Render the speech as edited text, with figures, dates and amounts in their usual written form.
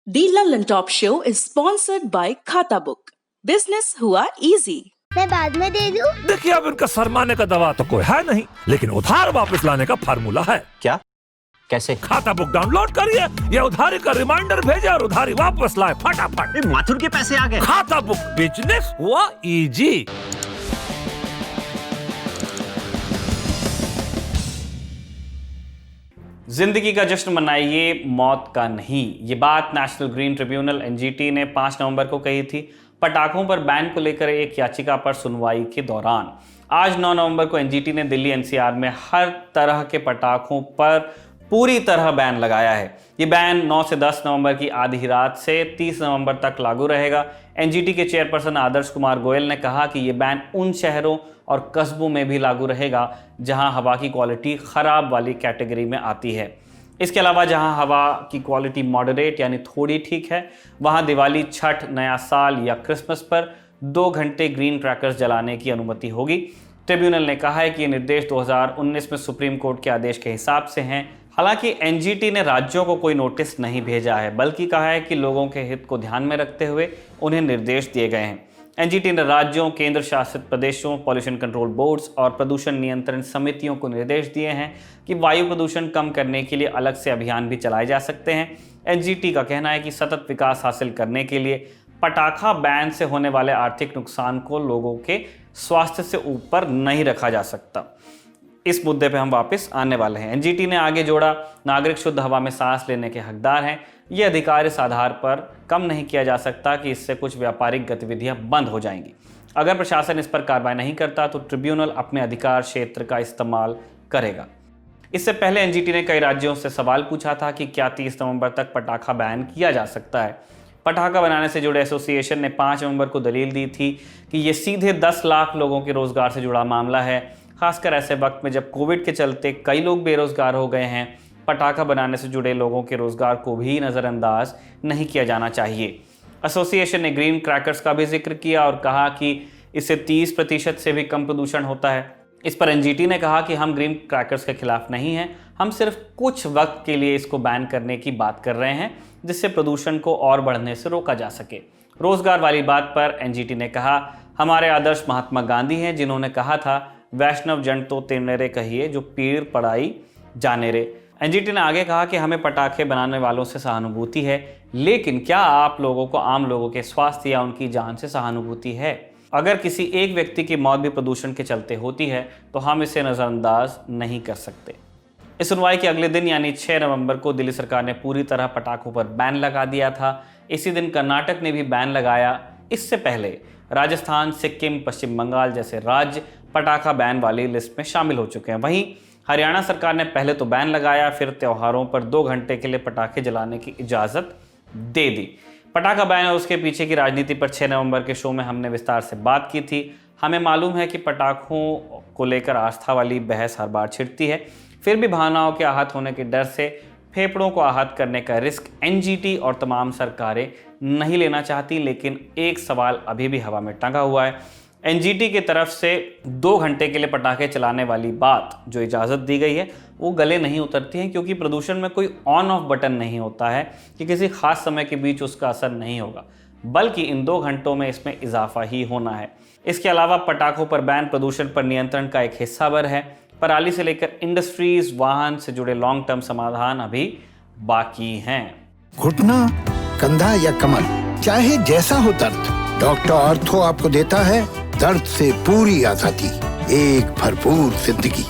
The London Top Show is sponsored by Khata Book. Business हुआ easy. मैं बाद में दे दूं? देखिए, अब इनका सरमाने का दवा तो कोई है नहीं, लेकिन उधार वापस लाने का फार्मूला है। क्या? कैसे? खाता बुक डाउनलोड करिए, ये उधारी का रिमाइंडर भेजे और उधारी वापस लाए फटाफट। माथुर के पैसे आ गए। खाता बुक, बिजनेस हुआ इजी। जिंदगी का जश्न मनाइए, मौत का नहीं। ये बात नेशनल ग्रीन ट्रिब्यूनल एनजीटी ने 5 नवंबर को कही थी पटाखों पर बैन को लेकर एक याचिका पर सुनवाई के दौरान। आज 9 नवंबर को एनजीटी ने दिल्ली एनसीआर में हर तरह के पटाखों पर पूरी तरह बैन लगाया है। ये बैन 9 से 10 नवंबर की आधी रात से 30 नवंबर तक लागू रहेगा। एनजीटी के चेयरपर्सन आदर्श कुमार गोयल ने कहा कि ये बैन उन शहरों और कस्बों में भी लागू रहेगा जहां हवा की क्वालिटी खराब वाली कैटेगरी में आती है। इसके अलावा जहां हवा की क्वालिटी मॉडरेट यानी थोड़ी ठीक है, वहां दिवाली, छठ, नया साल या क्रिसमस पर 2 घंटे ग्रीन क्रैकर्स जलाने की अनुमति होगी। ट्रिब्यूनल ने कहा है कि ये निर्देश 2019 में सुप्रीम कोर्ट के आदेश के हिसाब से हैं। हालांकि एनजीटी ने राज्यों को कोई नोटिस नहीं भेजा है, बल्कि कहा है कि लोगों के हित को ध्यान में रखते हुए उन्हें निर्देश दिए गए हैं। एनजीटी ने राज्यों, केंद्र शासित प्रदेशों, पॉल्यूशन कंट्रोल बोर्ड्स और प्रदूषण नियंत्रण समितियों को निर्देश दिए हैं कि वायु प्रदूषण कम करने के लिए अलग से अभियान भी चलाए जा सकते हैं। एनजीटी का कहना है कि सतत विकास हासिल करने के लिए पटाखा बैन से होने वाले आर्थिक नुकसान को लोगों के स्वास्थ्य से ऊपर नहीं रखा जा सकता। इस मुद्दे पे हम वापस आने वाले हैं। एनजीटी ने आगे जोड़ा, नागरिक शुद्ध हवा में सांस लेने के हकदार हैं। ये अधिकार इस आधार पर कम नहीं किया जा सकता कि इससे कुछ व्यापारिक गतिविधियां बंद हो जाएंगी। अगर प्रशासन इस पर कार्रवाई नहीं करता तो ट्रिब्यूनल अपने अधिकार क्षेत्र का इस्तेमाल करेगा। इससे पहले एनजीटी ने कई राज्यों से सवाल पूछा था कि क्या 30 नवंबर तक पटाखा बैन किया जा सकता है। पटाखा बनाने से जुड़े एसोसिएशन ने 5 नवंबर को दलील दी थी कि ये सीधे 10 लाख लोगों के रोजगार से जुड़ा मामला है। खासकर ऐसे वक्त में जब कोविड के चलते कई लोग बेरोजगार हो गए हैं, पटाखा बनाने से जुड़े लोगों के रोजगार को भी नज़रअंदाज नहीं किया जाना चाहिए। एसोसिएशन ने ग्रीन क्रैकर्स का भी जिक्र किया और कहा कि इससे 30% से भी कम प्रदूषण होता है। इस पर एनजीटी ने कहा कि हम ग्रीन क्रैकर्स के खिलाफ नहीं हैं, हम सिर्फ कुछ वक्त के लिए इसको बैन करने की बात कर रहे हैं जिससे प्रदूषण को और बढ़ने से रोका जा सके। रोजगार वाली बात पर एनजीटी ने कहा, हमारे आदर्श महात्मा गांधी हैं जिन्होंने कहा था, वैष्णव जन तो तेने रे कहिए जो पीर पड़ाई जाने रे। एनजीटी ने आगे कहा कि हमें पटाखे बनाने वालों से सहानुभूति है, लेकिन क्या आप लोगों को आम लोगों के स्वास्थ्य या उनकी जान से सहानुभूति है? अगर किसी एक व्यक्ति की मौत भी प्रदूषण के चलते होती है तो हम इसे नज़रअंदाज नहीं कर सकते। इस सुनवाई के अगले दिन यानी 6 नवंबर को दिल्ली सरकार ने पूरी तरह पटाखों पर बैन लगा दिया था। इसी दिन कर्नाटक ने भी बैन लगाया। इससे पहले राजस्थान, सिक्किम, पश्चिम बंगाल जैसे राज्य पटाखा बैन वाली लिस्ट में शामिल हो चुके हैं। वहीं हरियाणा सरकार ने पहले तो बैन लगाया, फिर त्योहारों पर 2 घंटे के लिए पटाखे जलाने की इजाज़त दे दी। पटाखा बैन और उसके पीछे की राजनीति पर 6 नवंबर के शो में हमने विस्तार से बात की थी। हमें मालूम है कि पटाखों को लेकर आस्था वाली बहस हर बार छिड़ती है, फिर भी भावनाओं के आहत होने के डर से फेफड़ों को आहत करने का रिस्क एनजीटी और तमाम सरकारें नहीं लेना चाहती। लेकिन एक सवाल अभी भी हवा में टंगा हुआ है। एनजीटी की तरफ से 2 घंटे के लिए पटाखे चलाने वाली बात जो इजाज़त दी गई है वो गले नहीं उतरती है, क्योंकि प्रदूषण में कोई ऑन ऑफ बटन नहीं होता है कि किसी खास समय के बीच उसका असर नहीं होगा, बल्कि इन 2 घंटों में इसमें इजाफा ही होना है। इसके अलावा पटाखों पर बैन प्रदूषण पर नियंत्रण का एक हिस्सा भर है। पराली से लेकर इंडस्ट्रीज, वाहन से जुड़े लॉन्ग टर्म समाधान अभी बाकी हैं। घुटना, कंधा या कमर, चाहे जैसा हो दर्द, डॉक्टर ऑर्थो आपको देता है दर्द से पूरी आजादी, एक भरपूर जिंदगी।